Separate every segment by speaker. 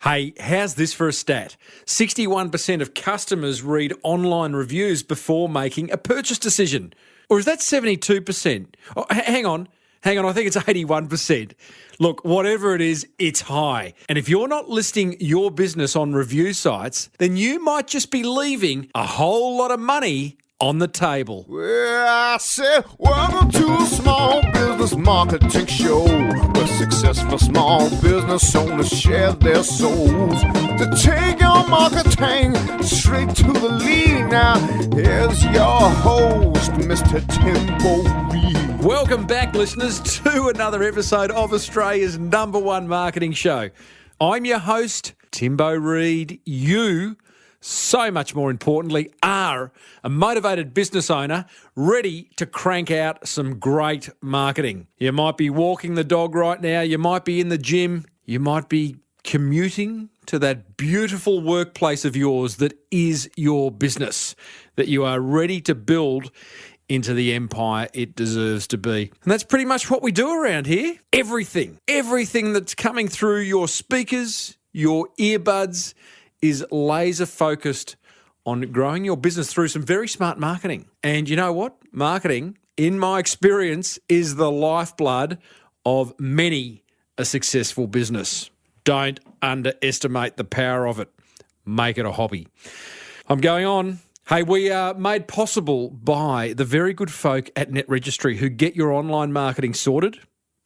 Speaker 1: Hey, how's this for a stat? 61% of customers read online reviews before making a purchase decision. Or is that 72%? Oh, hang on, I think it's 81%. Look, whatever it is, it's high. And if you're not listing your business on review sites, then you might just be leaving a whole lot of money on the table.
Speaker 2: Well, I said, welcome to a small business marketing show where successful small business owners share their souls to take your marketing straight to the lead. Now, here's your host, Mr. Timbo Reid.
Speaker 1: Welcome back, listeners, to another episode of Australia's #1 marketing show. I'm your host, Timbo Reid. You, so much more importantly, are a motivated business owner ready to crank out some great marketing. You might be walking the dog right now. You might be in the gym. You might be commuting to that beautiful workplace of yours that is your business, that you are ready to build into the empire it deserves to be. And that's pretty much what we do around here. Everything that's coming through your speakers, your earbuds, is laser focused on growing your business through some very smart marketing. And you know what? Marketing, in my experience, is the lifeblood of many a successful business. Don't underestimate the power of it. Make it a hobby. I'm going on. Hey, we are made possible by the very good folk at Net Registry who get your online marketing sorted.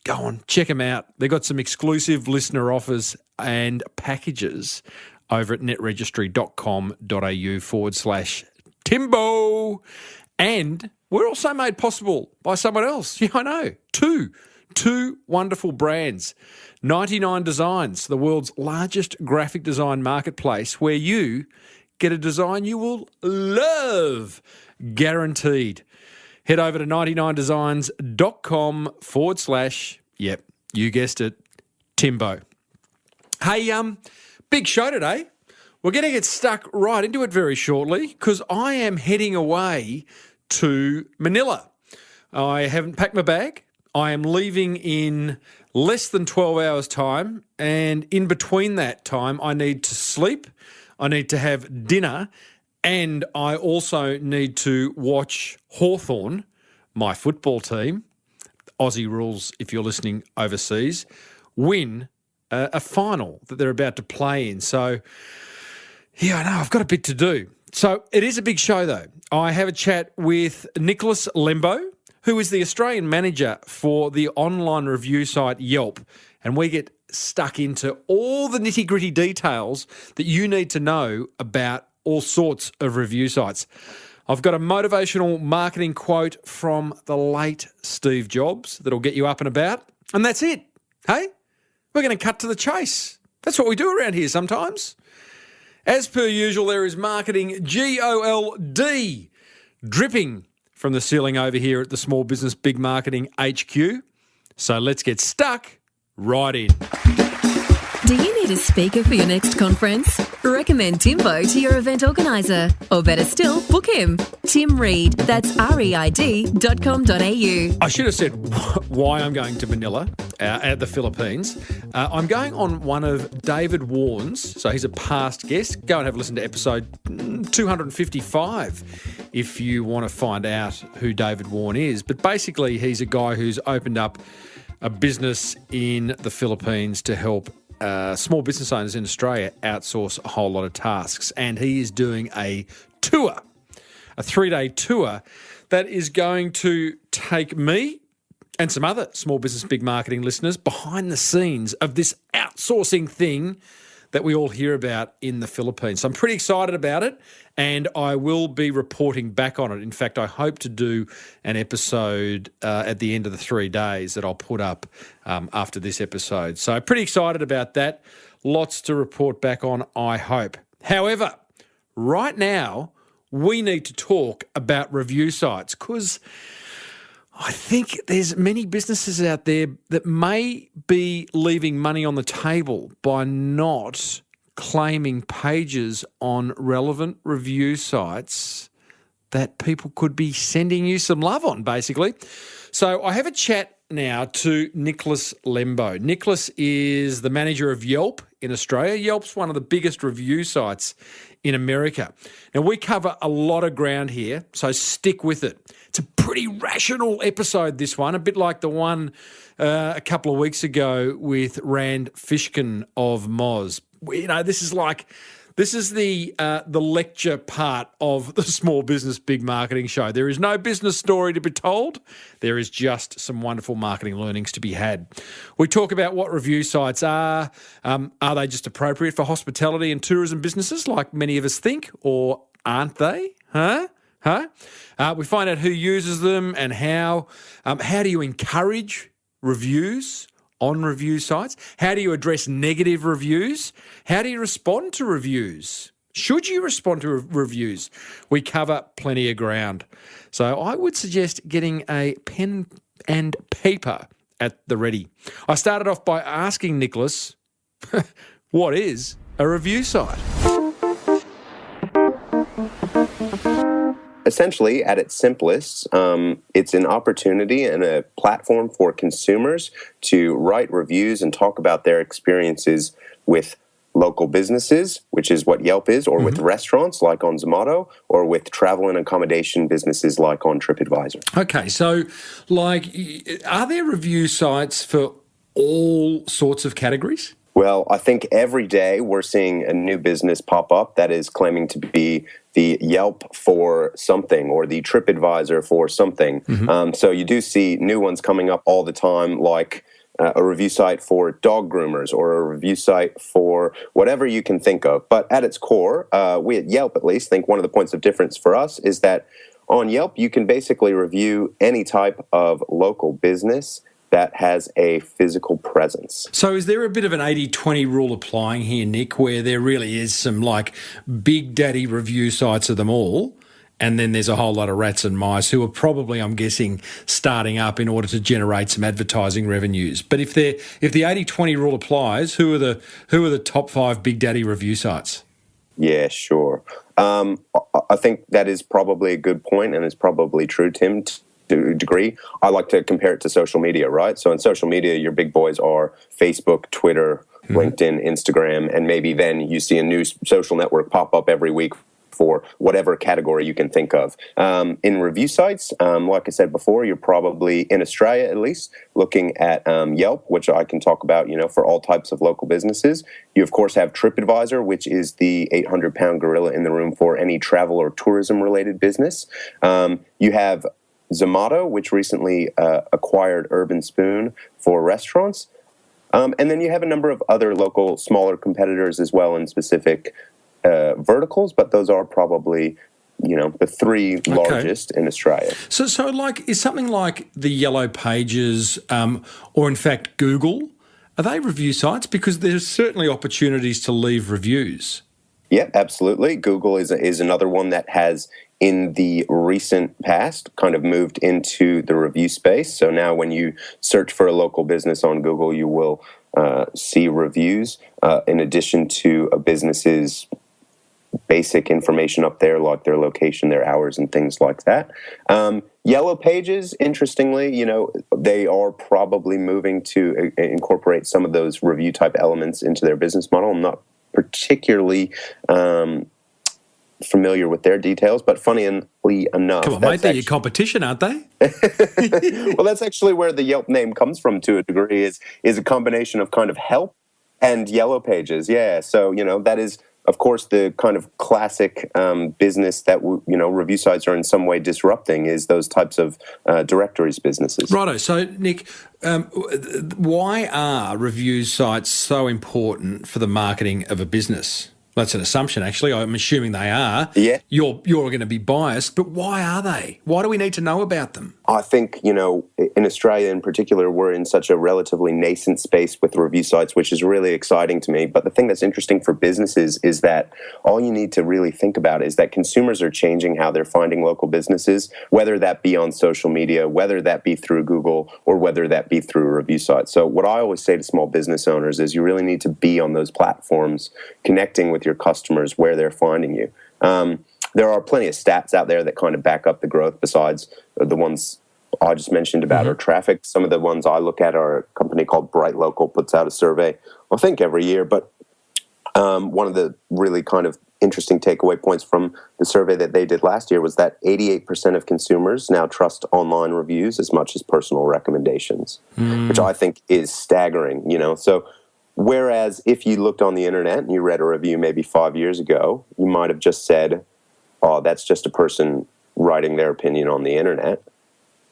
Speaker 1: Go on, check them out. They've got some exclusive listener offers and packages over at netregistry.com.au/Timbo. And we're also made possible by someone else. Yeah, I know. Two wonderful brands. 99 Designs, the world's largest graphic design marketplace where you get a design you will love, guaranteed. Head over to 99designs.com/ yep, you guessed it, Timbo. Hey, big show today. We're going to get stuck right into it very shortly because I am heading away to Manila. I haven't packed my bag. I am leaving in less than 12 hours' time, and in between that time, I need to sleep, I need to have dinner, and I also need to watch Hawthorn, my football team, Aussie rules if you're listening overseas, win a final that they're about to play in. So, yeah, I know, I've got a bit to do. So it is a big show, though. I have a chat with Nicholas Lembo, who is the Australian manager for the online review site Yelp, and we get stuck into all the nitty-gritty details that you need to know about all sorts of review sites. I've got a motivational marketing quote from the late Steve Jobs that'll get you up and about, and that's it. Hey? We're going to cut to the chase. That's what we do around here sometimes. As per usual, there is marketing GOLD dripping from the ceiling over here at the Small Business Big Marketing HQ. So let's get stuck right in.
Speaker 3: Do you need a speaker for your next conference? Recommend Timbo to your event organiser. Or better still, book him. Tim Reid, that's reid.com.au.
Speaker 1: I should have said why I'm going to Manila, at the Philippines. I'm going on one of David Warren's, so he's a past guest. Go and have a listen to episode 255 if you want to find out who David Warren is. But basically, he's a guy who's opened up a business in the Philippines to help small business owners in Australia outsource a whole lot of tasks. And he is doing a tour, a 3-day tour that is going to take me and some other Small Business Big Marketing listeners behind the scenes of this outsourcing thing that we all hear about in the Philippines. So I'm pretty excited about it, and I will be reporting back on it. In fact, I hope to do an episode at the end of the 3 days that I'll put up after this episode. So pretty excited about that. Lots to report back on, I hope. However, right now, we need to talk about review sites because I think there's many businesses out there that may be leaving money on the table by not claiming pages on relevant review sites that people could be sending you some love on, basically. So I have a chat now to Nicholas Lembo. Nicholas is the manager of Yelp in Australia. Yelp's one of the biggest review sites in America. And we cover a lot of ground here, so stick with it. It's a pretty rational episode, this one, a bit like the one a couple of weeks ago with Rand Fishkin of Moz. This is the lecture part of the Small Business Big Marketing Show. There is no business story to be told. There is just some wonderful marketing learnings to be had. We talk about what review sites are. Are they just appropriate for hospitality and tourism businesses like many of us think, or aren't they? We find out who uses them and how. How do you encourage reviews on review sites? How do you address negative reviews? How do you respond to reviews? Should you respond to reviews? We cover plenty of ground. So I would suggest getting a pen and paper at the ready. I started off by asking Nicholas, what is a review site?
Speaker 4: Essentially, at its simplest, it's an opportunity and a platform for consumers to write reviews and talk about their experiences with local businesses, which is what Yelp is, or with restaurants like on Zomato, or with travel and accommodation businesses like on TripAdvisor.
Speaker 1: Okay, so are there review sites for all sorts of categories?
Speaker 4: Well, I think every day we're seeing a new business pop up that is claiming to be the Yelp for something or the TripAdvisor for something. So you do see new ones coming up all the time, like a review site for dog groomers or a review site for whatever you can think of. But at its core, we at Yelp at least think one of the points of difference for us is that on Yelp you can basically review any type of local business that has a physical presence.
Speaker 1: So is there a bit of an 80-20 rule applying here, Nick, where there really is some like big daddy review sites of them all, and then there's a whole lot of rats and mice who are probably, I'm guessing, starting up in order to generate some advertising revenues? But if the 80-20 rule applies, who are the top 5 big daddy review sites?
Speaker 4: Yeah, sure. I think that is probably a good point and is probably true, Tim, to a degree. I like to compare it to social media, right? So in social media, your big boys are Facebook, Twitter, LinkedIn, Instagram, and maybe then you see a new social network pop up every week for whatever category you can think of. In review sites, like I said before, you're probably, in Australia at least, looking at Yelp, which I can talk about, for all types of local businesses. You, of course, have TripAdvisor, which is the 800-pound gorilla in the room for any travel or tourism-related business. You have Zomato, which recently acquired Urban Spoon for restaurants. And then you have a number of other local smaller competitors as well in specific verticals, but those are probably, the 3 largest in Australia.
Speaker 1: So like, is something like the Yellow Pages or in fact Google, are they review sites? Because there's certainly opportunities to leave reviews.
Speaker 4: Yeah, absolutely. Google is another one that has, in the recent past, kind of moved into the review space. So now when you search for a local business on Google, you will see reviews in addition to a business's basic information up there, like their location, their hours, and things like that. Yellow Pages, interestingly, they are probably moving to incorporate some of those review type elements into their business model. I'm not particularly familiar with their details, but funnily enough...
Speaker 1: Come on, mate, they're your competition, aren't they?
Speaker 4: Well, that's actually where the Yelp name comes from to a degree, is a combination of kind of help and Yellow Pages. Yeah, so, that is, of course, the kind of classic business that, review sites are in some way disrupting, is those types of directories businesses.
Speaker 1: Righto. So, Nick, why are review sites so important for the marketing of a business? That's an assumption, actually. I'm assuming they are.
Speaker 4: Yeah.
Speaker 1: You're going to be biased, but why are they? Why do we need to know about them?
Speaker 4: I think, in Australia in particular, we're in such a relatively nascent space with review sites, which is really exciting to me. But the thing that's interesting for businesses is that all you need to really think about is that consumers are changing how they're finding local businesses, whether that be on social media, whether that be through Google, or whether that be through a review site. So what I always say to small business owners is you really need to be on those platforms, connecting with your customers where they're finding you. There are plenty of stats out there that kind of back up the growth besides the ones I just mentioned about our traffic. Some of the ones I look at are a company called Bright Local puts out a survey, I think every year, but One of the really kind of interesting takeaway points from the survey that they did last year was that 88% of consumers now trust online reviews as much as personal recommendations, which I think is staggering, So whereas if you looked on the internet and you read a review maybe 5 years ago, you might have just said, oh, that's just a person writing their opinion on the internet.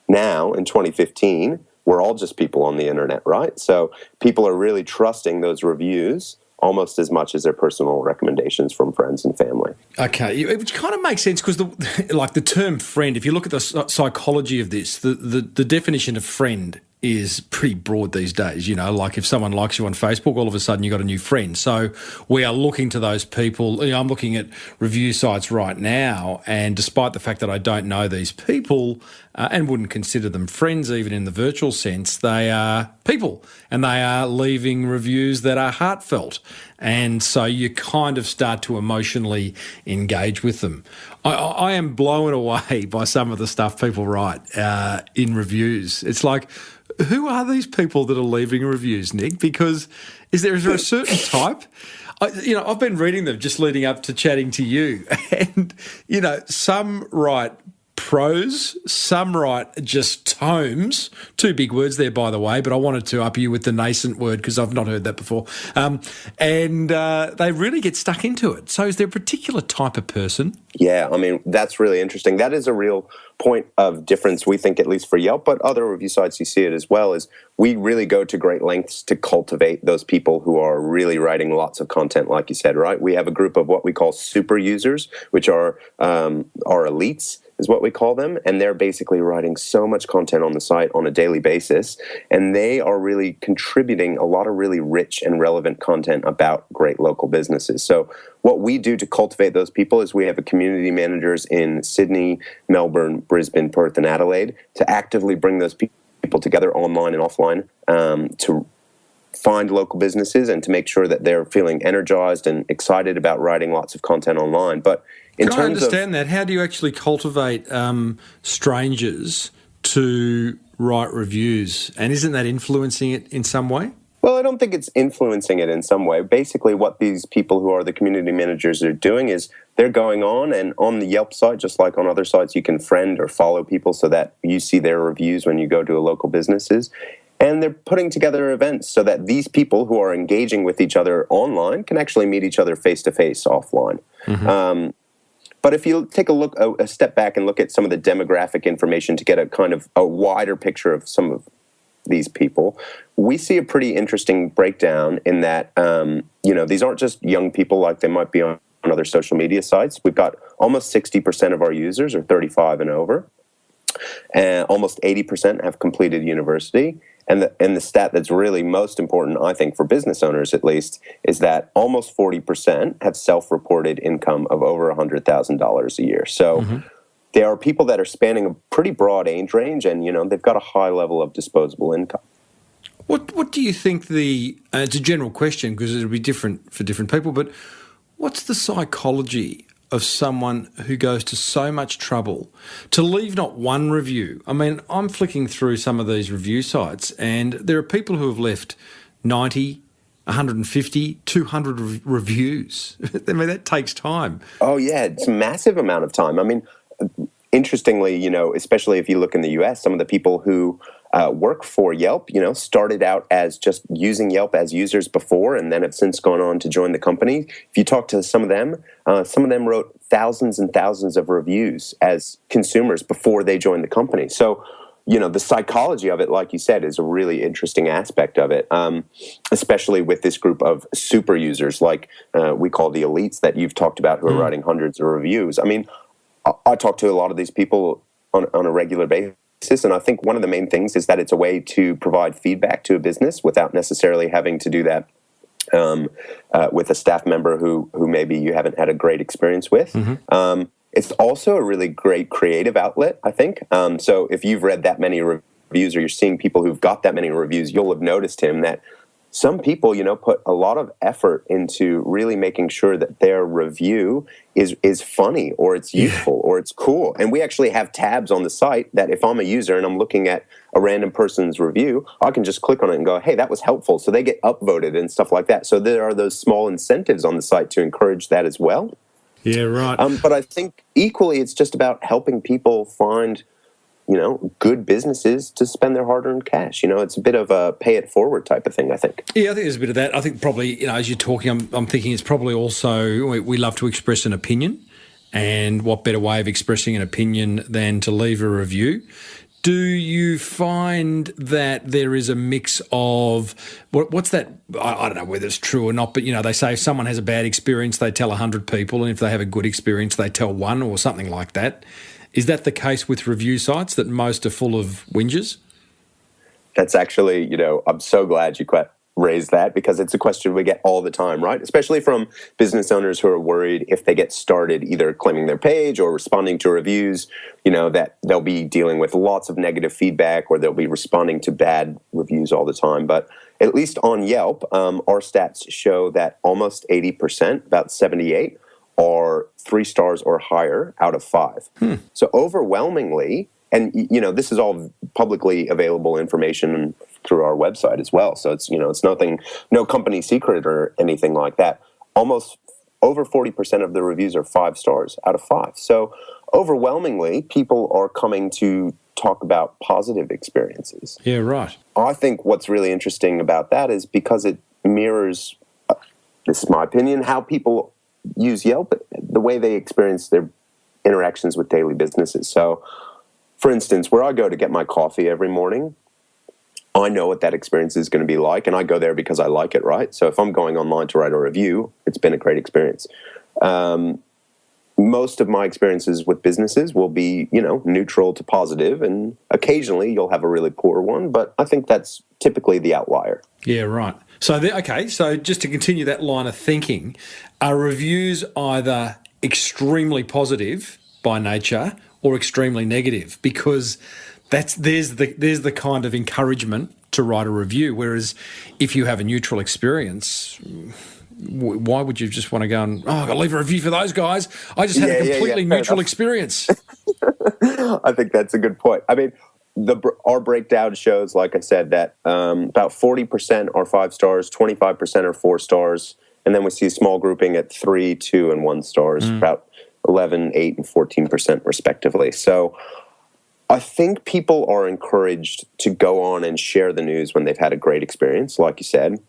Speaker 4: Now, in 2015, we're all just people on the internet, right? So people are really trusting those reviews almost as much as their personal recommendations from friends and family.
Speaker 1: Okay, which kind of makes sense because the term friend, if you look at the psychology of this, the definition of friend is pretty broad these days. Like if someone likes you on Facebook, all of a sudden you've got a new friend. So we are looking to those people. I'm looking at review sites right now, and despite the fact that I don't know these people and wouldn't consider them friends even in the virtual sense, they are people and they are leaving reviews that are heartfelt. And so you kind of start to emotionally engage with them. I am blown away by some of the stuff people write in reviews. It's like, who are these people that are leaving reviews, Nick? Because is there a certain type? I've been reading them just leading up to chatting to you, and some write prose, some write just tomes. Two big words there, by the way, but I wanted to up you with the nascent word because I've not heard that before. And they really get stuck into it. So is there a particular type of person?
Speaker 4: Yeah, I mean, that's really interesting. That is a real point of difference, we think, at least for Yelp, but other review sites, you see it as well, is we really go to great lengths to cultivate those people who are really writing lots of content, like you said, right? We have a group of what we call super users, which are our elites, is what we call them, and they're basically writing so much content on the site on a daily basis, and they are really contributing a lot of really rich and relevant content about great local businesses. So what we do to cultivate those people is we have community managers in Sydney, Melbourne, Brisbane, Perth, and Adelaide to actively bring those people together online and offline to find local businesses and to make sure that they're feeling energized and excited about writing lots of content online. But in
Speaker 1: Can I understand that? How do you actually cultivate strangers to write reviews? And isn't that influencing it in some way?
Speaker 4: Well, I don't think it's influencing it in some way. Basically, what these people who are the community managers are doing is they're going on, and on the Yelp site, just like on other sites, you can friend or follow people so that you see their reviews when you go to a local businesses. And they're putting together events so that these people who are engaging with each other online can actually meet each other face-to-face offline. Mm-hmm. But if you take a step back and look at some of the demographic information to get a kind of a wider picture of some of these people, we see a pretty interesting breakdown in that, these aren't just young people like they might be on other social media sites. We've got almost 60% of our users are 35 and over, and almost 80% have completed university. And the stat that's really most important, I think, for business owners at least, is that almost 40% have self-reported income of over $100,000 a year. So there are people that are spanning a pretty broad age range, and they've got a high level of disposable income.
Speaker 1: What do you think it's a general question because it'll be different for different people, but what's the psychology of someone who goes to so much trouble to leave not one review? I mean, I'm flicking through some of these review sites and there are people who have left 90, 150, 200 reviews. I mean, that takes time.
Speaker 4: Oh, yeah, it's a massive amount of time. I mean, interestingly, especially if you look in the US, some of the people who work for Yelp, started out as just using Yelp as users before and then have since gone on to join the company. If you talk to some of them wrote thousands and thousands of reviews as consumers before they joined the company. So, the psychology of it, like you said, is a really interesting aspect of it, especially with this group of super users like we call the elites that you've talked about who are writing hundreds of reviews. I mean, I talk to a lot of these people on a regular basis. And I think one of the main things is that it's a way to provide feedback to a business without necessarily having to do that with a staff member who maybe you haven't had a great experience with. Mm-hmm. It's also a really great creative outlet, I think. So if you've read that many reviews or you're seeing people who've got that many reviews, you'll have noticed, Tim, that some people, put a lot of effort into really making sure that their review is funny or it's useful or it's cool. And we actually have tabs on the site that if I'm a user and I'm looking at a random person's review, I can just click on it and go, hey, that was helpful. So they get upvoted and stuff like that. So there are those small incentives on the site to encourage that as well.
Speaker 1: Yeah, right.
Speaker 4: But I think equally it's just about helping people find good businesses to spend their hard-earned cash. It's a bit of a pay-it-forward type of thing, I think.
Speaker 1: Yeah, I think there's a bit of that. I think probably, as you're talking, I'm thinking it's probably also we love to express an opinion, and what better way of expressing an opinion than to leave a review? Do you find that there is a mix of, what's that, I don't know whether it's true or not, but, they say if someone has a bad experience, they tell 100 people, and if they have a good experience, they tell one or something like that. Is that the case with review sites, that most are full of whingers?
Speaker 4: That's actually, I'm so glad you raised that, because it's a question we get all the time, right? Especially from business owners who are worried if they get started either claiming their page or responding to reviews, that they'll be dealing with lots of negative feedback or they'll be responding to bad reviews all the time. But at least on Yelp, our stats show that almost 80%, about 78%, are 3 stars or higher out of 5. So overwhelmingly, and this is all publicly available information through our website as well. So it's it's nothing, no company secret or anything like that. Almost over 40% of the reviews are 5 stars out of 5. So overwhelmingly, people are coming to talk about positive experiences.
Speaker 1: Yeah, right.
Speaker 4: I think what's really interesting about that is because it mirrors, this is my opinion, how people use Yelp, the way they experience their interactions with daily businesses. So, for instance, where I go to get my coffee every morning, I know what that experience is going to be like, and I go there because I like it, right? So if I'm going online to write a review, it's been a great experience. Most of my experiences with businesses will be, neutral to positive, and occasionally you'll have a really poor one, but I think that's typically the outlier.
Speaker 1: Yeah, right. So, so just to continue that line of thinking, are reviews either extremely positive by nature or extremely negative? Because there's the kind of encouragement to write a review, whereas if you have a neutral experience, why would you just want to go and, I've got to leave a review for those guys? I just had a completely neutral experience.
Speaker 4: I think that's a good point. I mean, our breakdown shows, like I said, that about 40% are 5 stars, 25% are 4 stars, and then we see a small grouping at 3, 2, and 1 stars, about 11, 8, and 14% respectively. So I think people are encouraged to go on and share the news when they've had a great experience, like you said.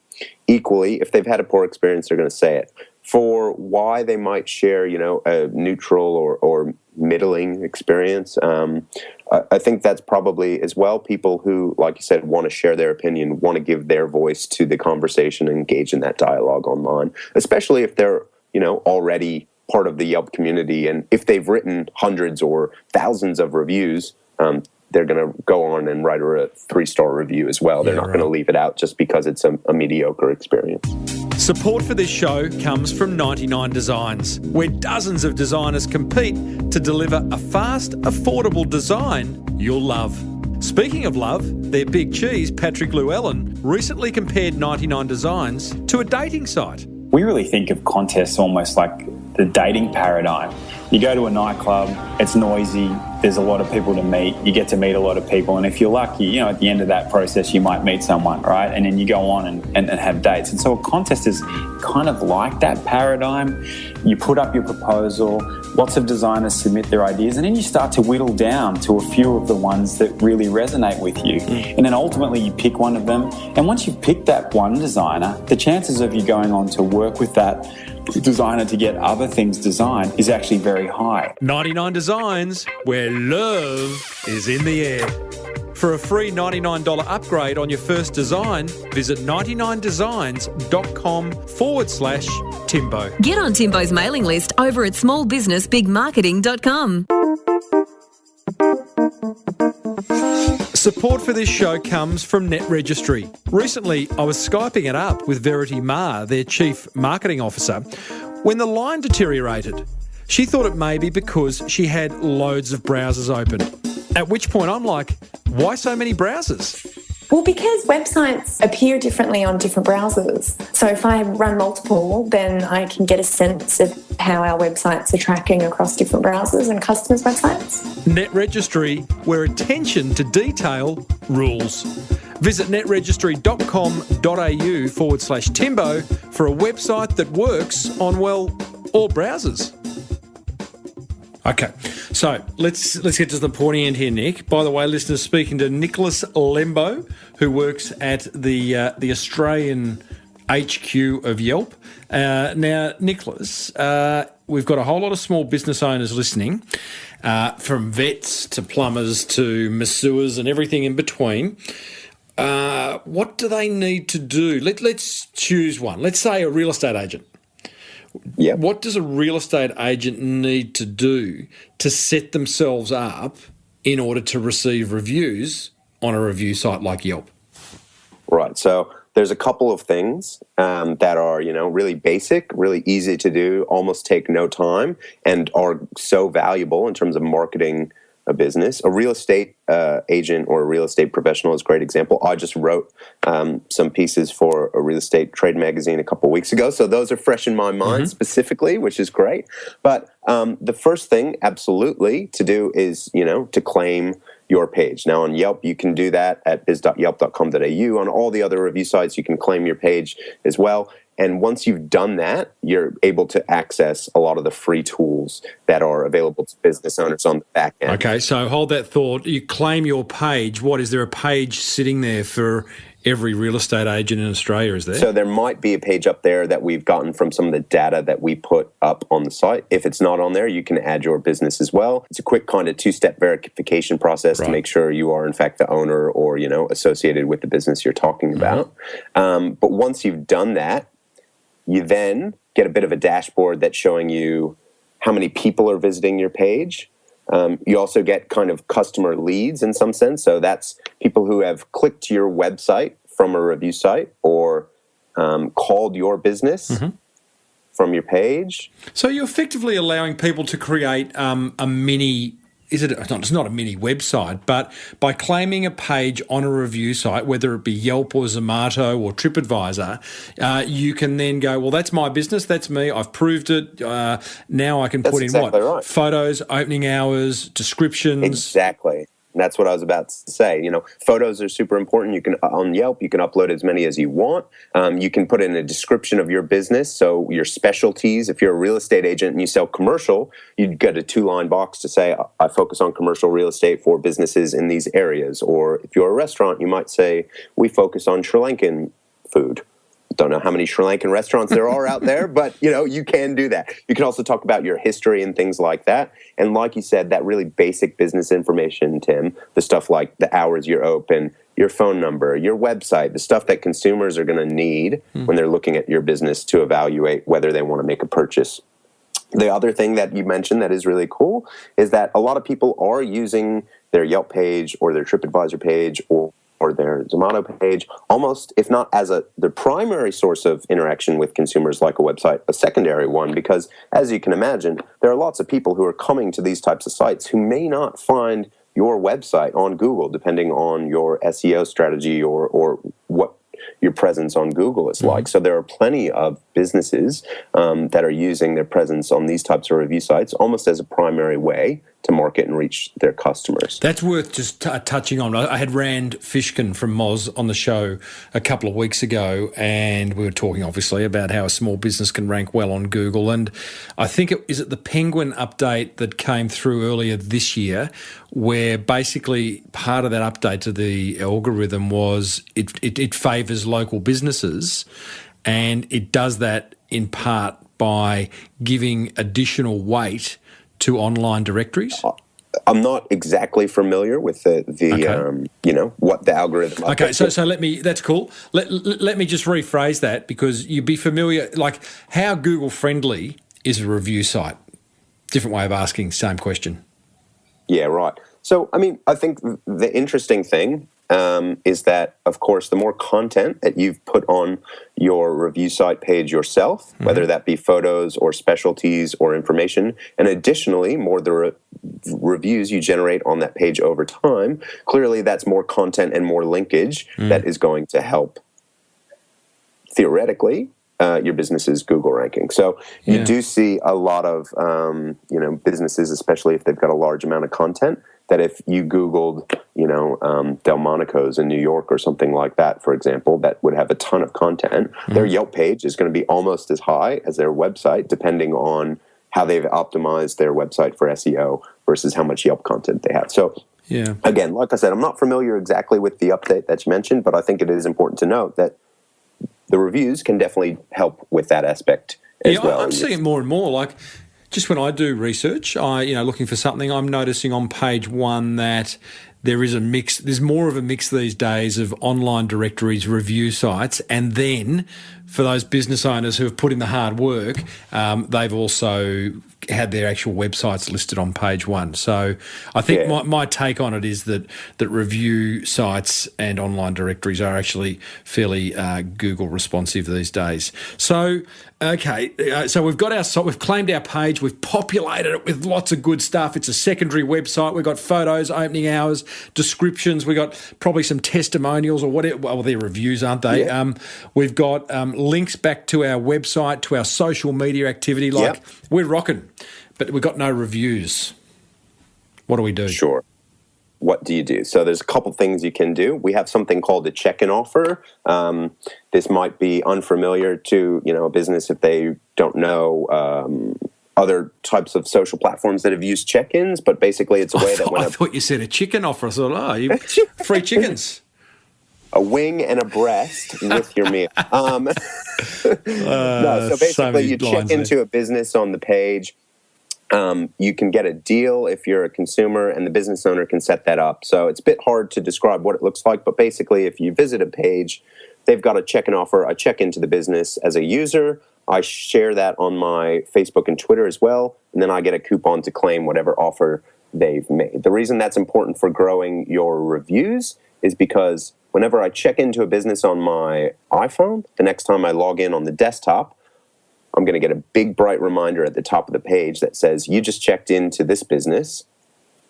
Speaker 4: Equally, if they've had a poor experience, they're going to say it. For why they might share, a neutral or middling experience, I think that's probably as well people who, like you said, want to share their opinion, want to give their voice to the conversation and engage in that dialogue online, especially if they're, already part of the Yelp community. And if they've written hundreds or thousands of reviews, they're going to go on and write a 3-star review as well. They're not going to leave it out just because it's a mediocre experience.
Speaker 1: Support for this show comes from 99 Designs, where dozens of designers compete to deliver a fast, affordable design you'll love. Speaking of love, their big cheese, Patrick Llewellyn, recently compared 99 Designs to a dating site.
Speaker 5: We really think of contests almost like the dating paradigm. You go to a nightclub, it's noisy, there's a lot of people to meet, you get to meet a lot of people, and if you're lucky, at the end of that process you might meet someone, right? And then you go on and have dates. And so a contest is kind of like that paradigm. You put up your proposal, lots of designers submit their ideas, and then you start to whittle down to a few of the ones that really resonate with you. And then ultimately you pick one of them, and once you've picked that one designer, the chances of you going on to work with that designer to get other things designed is actually very high.
Speaker 1: 99 Designs, where love is in the air. For a free $99 upgrade on your first design, visit 99designs.com/Timbo.
Speaker 3: Get on Timbo's mailing list over at smallbusinessbigmarketing.com.
Speaker 1: Support for this show comes from Net Registry. Recently, I was Skyping it up with Verity Ma, their Chief Marketing Officer, when the line deteriorated. She thought it may be because she had loads of browsers open. At which point I'm like, why so many browsers?
Speaker 6: Well, because websites appear differently on different browsers. So if I run multiple, then I can get a sense of how our websites are tracking across different browsers and customers' websites.
Speaker 1: Net Registry, where attention to detail rules. Visit netregistry.com.au/Timbo for a website that works on, well, all browsers. Okay, so let's get to the pointy end here, Nick. By the way, listeners, speaking to Nicholas Lembo, who works at the Australian HQ of Yelp. Now, Nicholas, we've got a whole lot of small business owners listening, from vets to plumbers to masseurs and everything in between. What do they need to do? Let's choose one. Let's say a real estate agent.
Speaker 4: Yeah.
Speaker 1: What does a real estate agent need to do to set themselves up in order to receive reviews on a review site like Yelp?
Speaker 4: Right. So there's a couple of things that are, really basic, really easy to do, almost take no time, and are so valuable in terms of marketing a business. A real estate agent or a real estate professional is a great example. I just wrote some pieces for a real estate trade magazine a couple of weeks ago, so those are fresh in my mind specifically, which is great. But the first thing absolutely to do is, to claim your page. Now on Yelp, you can do that at biz.yelp.com.au. On all the other review sites, you can claim your page as well. And once you've done that, you're able to access a lot of the free tools that are available to business owners on the back end.
Speaker 1: Okay, so hold that thought. You claim your page. What, is there a page sitting there for every real estate agent in Australia, is there?
Speaker 4: So there might be a page up there that we've gotten from some of the data that we put up on the site. If it's not on there, you can add your business as well. It's a quick kind of two-step verification process to make sure you are in fact the owner or, associated with the business you're talking about. But once you've done that, you then get a bit of a dashboard that's showing you how many people are visiting your page. You also get kind of customer leads in some sense. So that's people who have clicked to your website from a review site or called your business from your page.
Speaker 1: So you're effectively allowing people to create a mini... It's not a mini website, but by claiming a page on a review site, whether it be Yelp or Zomato or TripAdvisor, you can then go, well, that's my business, that's me, I've proved it. Now I can put in
Speaker 4: right.
Speaker 1: Photos, opening hours, descriptions.
Speaker 4: Exactly. That's what I was about to say. Photos are super important. You can, on Yelp, you can upload as many as you want. You can put in a description of your business, so your specialties. If you're a real estate agent and you sell commercial, you'd get a 2-line box to say, I focus on commercial real estate for businesses in these areas. Or if you're a restaurant, you might say, we focus on Sri Lankan food. Don't know how many Sri Lankan restaurants there are out there, but, you can do that. You can also talk about your history and things like that. And like you said, that really basic business information, Tim, the stuff like the hours you're open, your phone number, your website, the stuff that consumers are going to need when they're looking at your business to evaluate whether they want to make a purchase. The other thing that you mentioned that is really cool is that a lot of people are using their Yelp page or their TripAdvisor page or their Zomato page, almost, if not as the primary source of interaction with consumers like a website, a secondary one, because as you can imagine, there are lots of people who are coming to these types of sites who may not find your website on Google, depending on your SEO strategy or what your presence on Google is like. So there are plenty of businesses that are using their presence on these types of review sites almost as a primary way to market and reach their customers.
Speaker 1: That's worth just touching on. I had Rand Fishkin from Moz on the show a couple of weeks ago, and we were talking obviously about how a small business can rank well on Google. And I think is it the Penguin update that came through earlier this year, where basically part of that update to the algorithm was it favours local businesses, and it does that in part by giving additional weight to online directories?
Speaker 4: I'm not exactly familiar with the what the algorithm.
Speaker 1: Okay, so let me. That's cool. Let me just rephrase that, because you'd be familiar, like how Google friendly is a review site? Different way of asking same question.
Speaker 4: Yeah, right. So I mean, I think the interesting thing is that, of course, the more content that you've put on your review site page yourself, whether that be photos or specialties or information, and additionally, more the reviews you generate on that page over time, clearly that's more content and more linkage that is going to help, theoretically, your business's Google ranking. So you do see a lot of businesses, especially if they've got a large amount of content, that if you Googled, Delmonico's in New York or something like that, for example, that would have a ton of content, their Yelp page is going to be almost as high as their website, depending on how they've optimized their website for SEO versus how much Yelp content they have. So again, like I said, I'm not familiar exactly with the update that you mentioned, but I think it is important to note that the reviews can definitely help with that aspect as well.
Speaker 1: I'm seeing it more and more. Like, just when I do research, looking for something, I'm noticing on page one that there is a mix. There's more of a mix these days of online directories, review sites, and then for those business owners who have put in the hard work, they've also had their actual websites listed on page one. So I think my take on it is that review sites and online directories are actually fairly Google responsive these days. So so we've got our site, we've claimed our page, we've populated it with lots of good stuff. It's a secondary website. We've got photos, opening hours, descriptions. We've got probably some testimonials or whatever. Well, they're reviews, aren't they? Yeah. We've got links back to our website, to our social media activity. We're rocking, but we've got no reviews. What do we do?
Speaker 4: Sure. What do you do? So there's a couple things you can do. We have something called a check-in offer. This might be unfamiliar to a business if they don't know other types of social platforms that have used check-ins, but basically it's a way that when
Speaker 1: I thought you said a chicken offer. I thought, you free chickens.
Speaker 4: A wing and a breast with your meal. No, so basically you check into a business on the page. You can get a deal if you're a consumer, and the business owner can set that up. So it's a bit hard to describe what it looks like, but basically if you visit a page, they've got a check-in offer. I check into the business as a user. I share that on my Facebook and Twitter as well, and then I get a coupon to claim whatever offer they've made. The reason that's important for growing your reviews is because whenever I check into a business on my iPhone, the next time I log in on the desktop, I'm going to get a big bright reminder at the top of the page that says, you just checked into this business,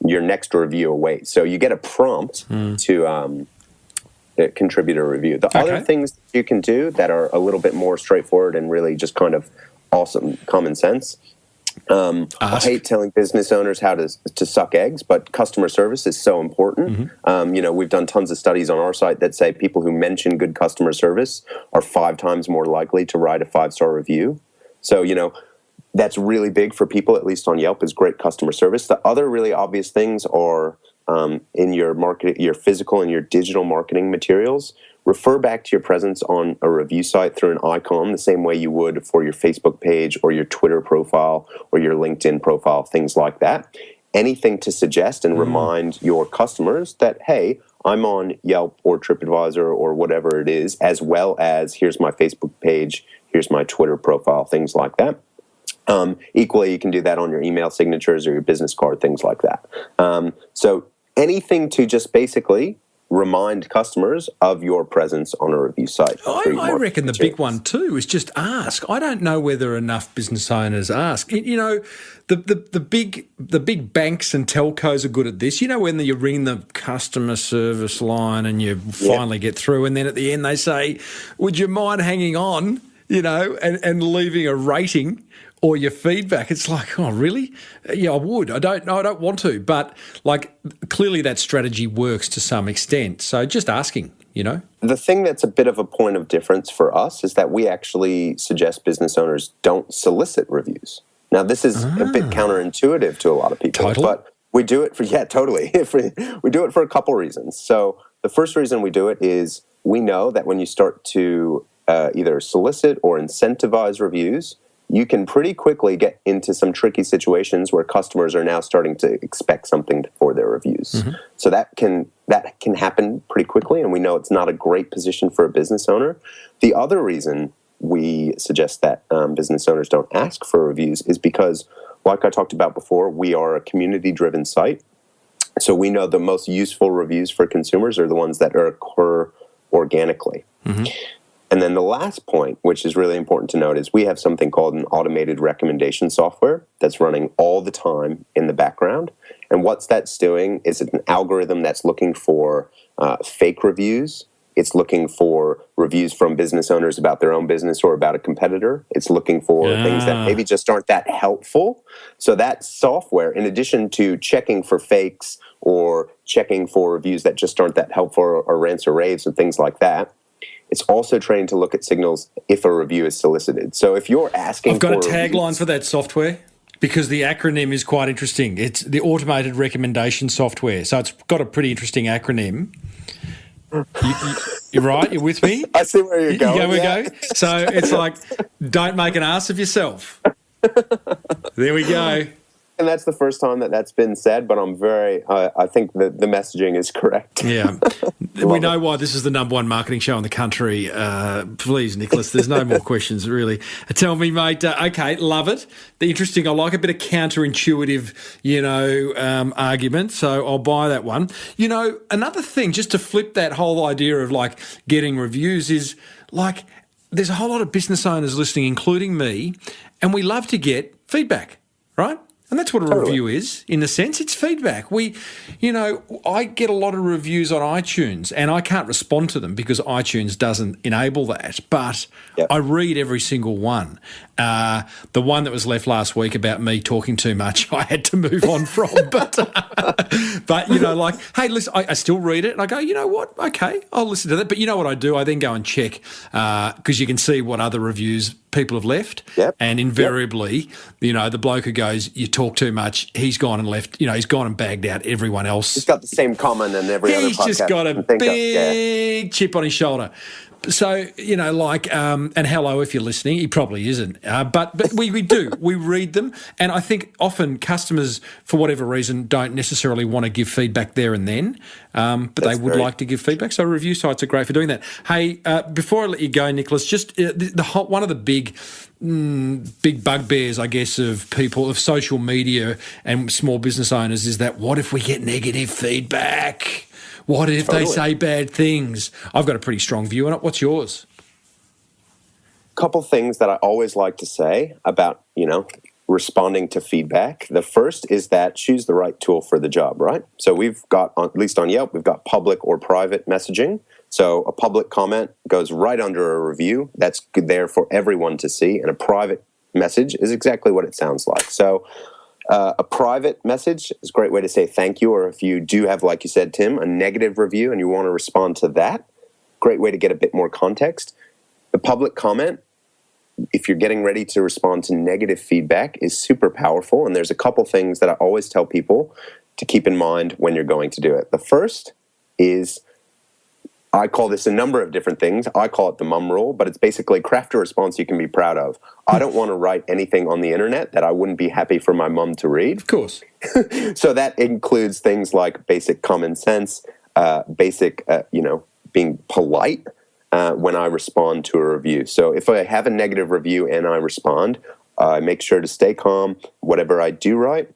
Speaker 4: your next review awaits. So you get a prompt to contribute a review. The other things that you can do that are a little bit more straightforward and really just kind of awesome common sense. I hate telling business owners how to suck eggs, but customer service is so important. We've done tons of studies on our site that say people who mention good customer service are 5 times more likely to write a 5-star review. So, that's really big for people, at least on Yelp, is great customer service. The other really obvious things are in your market, your physical and your digital marketing materials. Refer back to your presence on a review site through an icon the same way you would for your Facebook page or your Twitter profile or your LinkedIn profile, things like that. Anything to suggest and remind your customers that, hey, I'm on Yelp or TripAdvisor or whatever it is, as well as here's my Facebook page, here's my Twitter profile, things like that. Equally, you can do that on your email signatures or your business card, things like that. So anything to just basically remind customers of your presence on a review site.
Speaker 1: I reckon the big one too is just ask. I don't know whether enough business owners ask. The big banks and telcos are good at this. When you ring the customer service line and you finally get through, and then at the end they say, "Would you mind hanging on?" And leaving a rating or your feedback. It's like, oh, really? Yeah, I would. I don't want to. But, clearly that strategy works to some extent. So just asking,
Speaker 4: The thing that's a bit of a point of difference for us is that we actually suggest business owners don't solicit reviews. Now, this is a bit counterintuitive to a lot of people. But we do it for, totally. We do it for a couple reasons. So the first reason we do it is we know that when you start to either solicit or incentivize reviews, you can pretty quickly get into some tricky situations where customers are now starting to expect something for their reviews. So that can happen pretty quickly, and we know it's not a great position for a business owner. The other reason we suggest that business owners don't ask for reviews is because, like I talked about before, we are a community-driven site. So we know the most useful reviews for consumers are the ones that occur organically. And then the last point, which is really important to note, is we have something called an automated recommendation software that's running all the time in the background. And what that's doing is an algorithm that's looking for fake reviews. It's looking for reviews from business owners about their own business or about a competitor. It's looking for things that maybe just aren't that helpful. So that software, in addition to checking for fakes or checking for reviews that just aren't that helpful or rants or raves and things like that, it's also trained to look at signals if a review is solicited. So if you're asking
Speaker 1: I've got a
Speaker 4: for
Speaker 1: tagline for that software because the acronym is quite interesting. It's the Automated Recommendation Software. So it's got a pretty interesting acronym. You're right? You're with me?
Speaker 4: I see where you're going.
Speaker 1: Go. So it's like, don't make an ass of yourself. There we go.
Speaker 4: And that's the first time that that's been said, but I think that the messaging is correct.
Speaker 1: Yeah. We know why this is the number one marketing show in the country. Please, Nicholas, there's no more questions, really. Tell me, mate, okay, love it. Interesting. I like a bit of counterintuitive, argument, so I'll buy that one. Another thing, just to flip that whole idea of, like, getting reviews is, like, there's a whole lot of business owners listening, including me, and we love to get feedback, right? And that's what a review is, in a sense. It's feedback. I get a lot of reviews on iTunes, and I can't respond to them because iTunes doesn't enable that. But I read every single one. The one that was left last week about me talking too much, I had to move on from. But hey, listen, I still read it, and I go, you know what? Okay, I'll listen to that. But you know what I do? I then go and check because you can see what other reviews people have left. And invariably, the bloke who goes, you talk too much, he's gone and left, he's gone and bagged out everyone else.
Speaker 4: He's got the same comment in every other podcast.
Speaker 1: He's just got a big chip on his shoulder. So, and hello if you're listening, he probably isn't. But we do. We read them. And I think often customers, for whatever reason, don't necessarily want to give feedback there and then, but they would like to give feedback. So review sites are great for doing that. Hey, before I let you go, Nicholas, just one of the big bugbears, I guess, of people, of social media and small business owners is that what if we get negative feedback? What if they say bad things? I've got a pretty strong view on it. What's yours?
Speaker 4: Couple things that I always like to say about, responding to feedback. The first is that choose the right tool for the job, right? So we've got, at least on Yelp, we've got public or private messaging. So a public comment goes right under a review. That's there for everyone to see. And a private message is exactly what it sounds like. So a private message is a great way to say thank you, or if you do have, like you said, Tim, a negative review and you want to respond to that, great way to get a bit more context. The public comment, if you're getting ready to respond to negative feedback, is super powerful, and there's a couple things that I always tell people to keep in mind when you're going to do it. The first is, I call this a number of different things. I call it the mum rule, but it's basically craft a response you can be proud of. I don't want to write anything on the internet that I wouldn't be happy for my mum to read.
Speaker 1: Of course.
Speaker 4: So that includes things like basic common sense, being polite when I respond to a review. So if I have a negative review and I respond, I make sure to stay calm. Whatever I do write,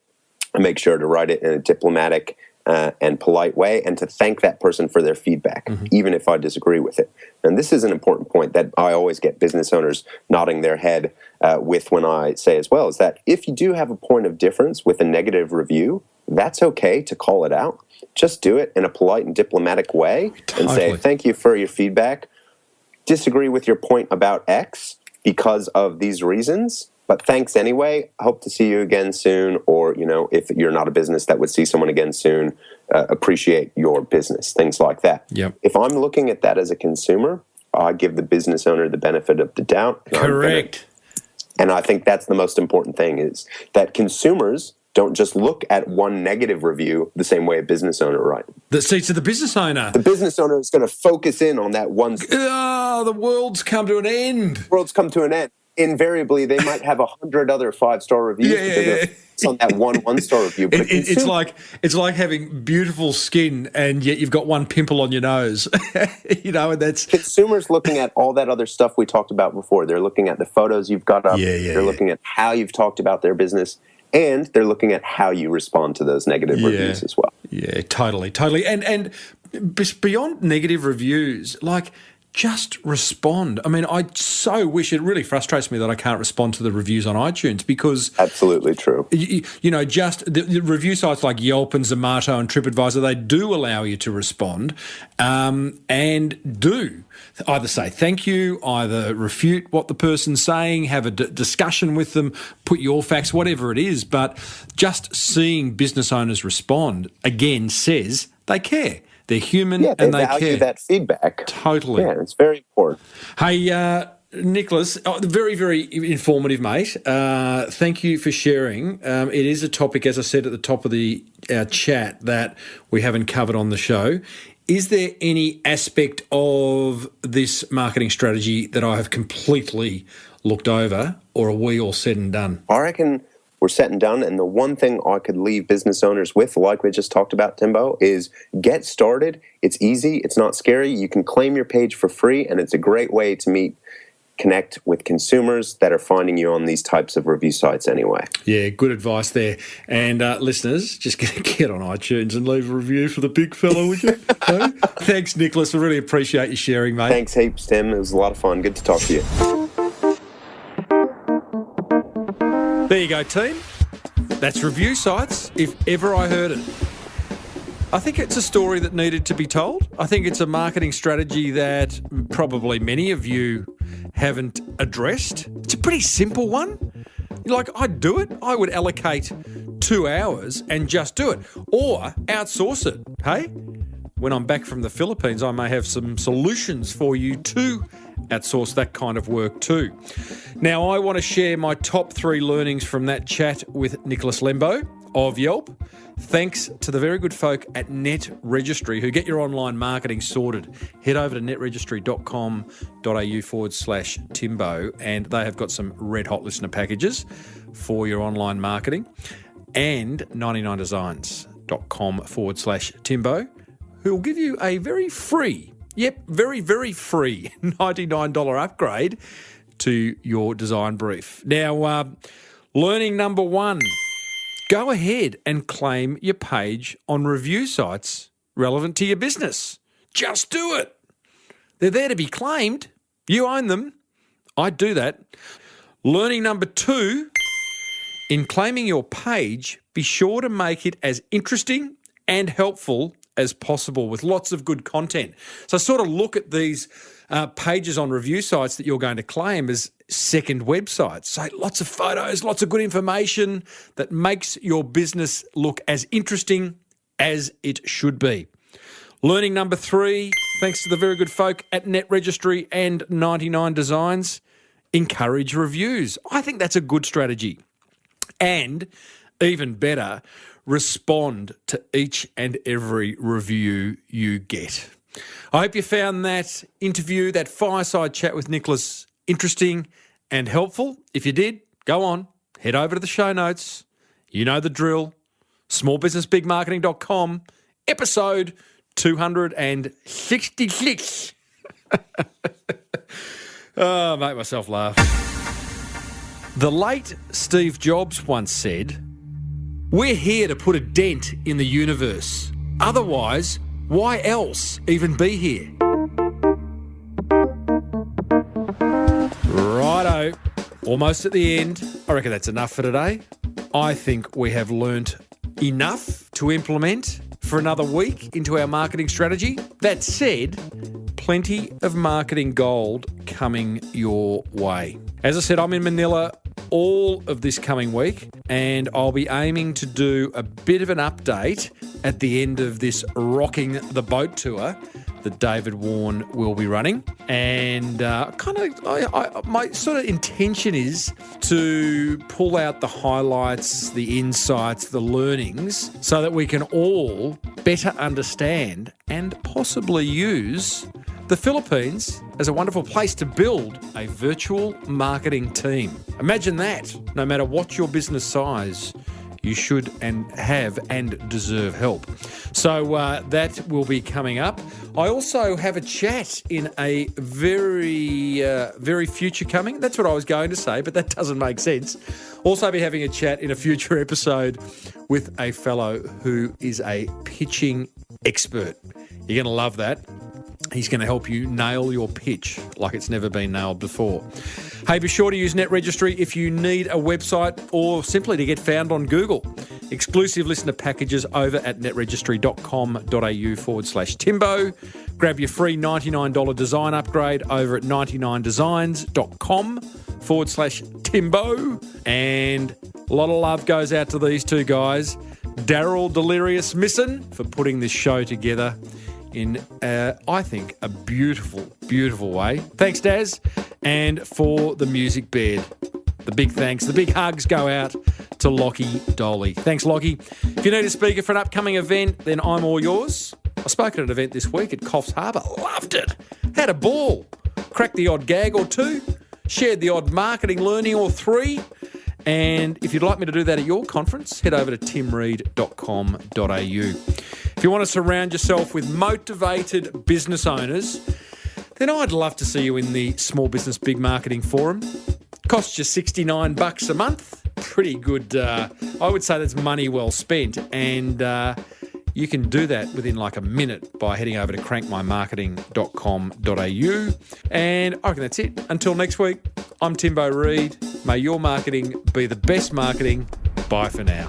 Speaker 4: I make sure to write it in a diplomatic and polite way, and to thank that person for their feedback, even if I disagree with it. And this is an important point that I always get business owners nodding their head with when I say as well, is that if you do have a point of difference with a negative review, that's okay to call it out. Just do it in a polite and diplomatic way and say, thank you for your feedback. Disagree with your point about X because of these reasons, but thanks anyway. Hope to see you again soon. Or, if you're not a business that would see someone again soon, appreciate your business, things like that.
Speaker 1: Yep.
Speaker 4: If I'm looking at that as a consumer, I give the business owner the benefit of the doubt.
Speaker 1: Correct.
Speaker 4: And I think that's the most important thing, is that consumers don't just look at one negative review the same way a business owner, right?
Speaker 1: The seats of the business owner.
Speaker 4: The business owner is going to focus in on that one.
Speaker 1: The world's come to an end.
Speaker 4: The world's come to an end. Invariably, they might have 100 other 5-star reviews. It's on that one-star review. But
Speaker 1: it's like having beautiful skin and yet you've got one pimple on your nose. And that's
Speaker 4: consumers looking at all that other stuff we talked about before. They're looking at the photos you've got up. They're looking at how you've talked about their business. And they're looking at how you respond to those negative reviews as well.
Speaker 1: Yeah, totally. And beyond negative reviews, like, just respond. I mean, I so wish, it really frustrates me that I can't respond to the reviews on iTunes because...
Speaker 4: Absolutely true.
Speaker 1: Just the review sites like Yelp and Zomato and TripAdvisor, they do allow you to respond and do either say thank you, either refute what the person's saying, have a discussion with them, put your facts, whatever it is. But just seeing business owners respond, again, says they care. They're human and they
Speaker 4: value
Speaker 1: care.
Speaker 4: That feedback.
Speaker 1: Totally.
Speaker 4: Yeah, it's very important.
Speaker 1: Hey, Nicholas, very, very informative, mate. Thank you for sharing. It is a topic, as I said at the top of our chat, that we haven't covered on the show. Is there any aspect of this marketing strategy that I have completely looked over, or are we all said and done?
Speaker 4: I reckon we're set and done. And the one thing I could leave business owners with, like we just talked about, Timbo, is get started. It's easy. It's not scary. You can claim your page for free, and it's a great way to connect with consumers that are finding you on these types of review sites anyway.
Speaker 1: Yeah, good advice there. And listeners, just get on iTunes and leave a review for the big fella, would you? No? Thanks, Nicholas. I really appreciate you sharing, mate.
Speaker 4: Thanks heaps, Tim. It was a lot of fun. Good to talk to you.
Speaker 1: There you go, team. That's review sites, if ever I heard it. I think it's a story that needed to be told. I think it's a marketing strategy that probably many of you haven't addressed. It's a pretty simple one. Like, I'd do it. I would allocate 2 hours and just do it. Or outsource it, hey? When I'm back from the Philippines, I may have some solutions for you to outsource that kind of work too. Now, I want to share my top 3 learnings from that chat with Nicholas Lembo of Yelp. Thanks to the very good folk at Net Registry who get your online marketing sorted. Head over to netregistry.com.au/Timbo and they have got some red hot listener packages for your online marketing. And 99designs.com/Timbo who will give you a very free, very, very free $99 upgrade to your design brief. Now, learning number 1. Go ahead and claim your page on review sites relevant to your business. Just do it. They're there to be claimed. You own them. I'd do that. Learning number 2, in claiming your page, be sure to make it as interesting and helpful as possible with lots of good content. So sort of look at these pages on review sites that you're going to claim as second websites. So lots of photos, lots of good information that makes your business look as interesting as it should be. Learning number 3, thanks to the very good folk at Net Registry and 99 Designs, encourage reviews. I think that's a good strategy. And even better, respond to each and every review you get. I hope you found that interview, that fireside chat with Nicholas, interesting and helpful. If you did, go on, head over to the show notes. You know the drill. smallbusinessbigmarketing.com, episode 266. Oh, make myself laugh. The late Steve Jobs once said, "We're here to put a dent in the universe. Otherwise, why else even be here?" Righto, almost at the end. I reckon that's enough for today. I think we have learnt enough to implement for another week into our marketing strategy. That said, plenty of marketing gold coming your way. As I said, I'm in Manila all of this coming week, and I'll be aiming to do a bit of an update at the end of this Rocking the Boat tour that David Warren will be running. And my sort of intention is to pull out the highlights, the insights, the learnings, so that we can all better understand and possibly use the Philippines as a wonderful place to build a virtual marketing team. Imagine that. No matter what your business size, you should and have and deserve help. So that will be coming up. I also have a chat in a very future coming. That's what I was going to say, but that doesn't make sense. Also be having a chat in a future episode with a fellow who is a pitching expert. You're going to love that. He's going to help you nail your pitch like it's never been nailed before. Hey, be sure to use Net Registry if you need a website or simply to get found on Google. Exclusive listener packages over at netregistry.com.au/Timbo. Grab your free $99 design upgrade over at 99designs.com/Timbo. And a lot of love goes out to these two guys. Daryl Delirious Misson for putting this show together in, I think, a beautiful, beautiful way. Thanks, Daz. And for the music bed, the big thanks, the big hugs go out to Lockie Dolly. Thanks, Lockie. If you need a speaker for an upcoming event, then I'm all yours. I spoke at an event this week at Coffs Harbour. Loved it. Had a ball. Cracked the odd gag or two. Shared the odd marketing learning or three. And if you'd like me to do that at your conference, head over to timreid.com.au. If you want to surround yourself with motivated business owners, then I'd love to see you in the Small Business Big Marketing Forum. Costs you $69 a month. Pretty good. I would say that's money well spent. And you can do that within like a minute by heading over to crankmymarketing.com.au. And I reckon that's it. Until next week, I'm Timbo Reid. May your marketing be the best marketing. Bye for now.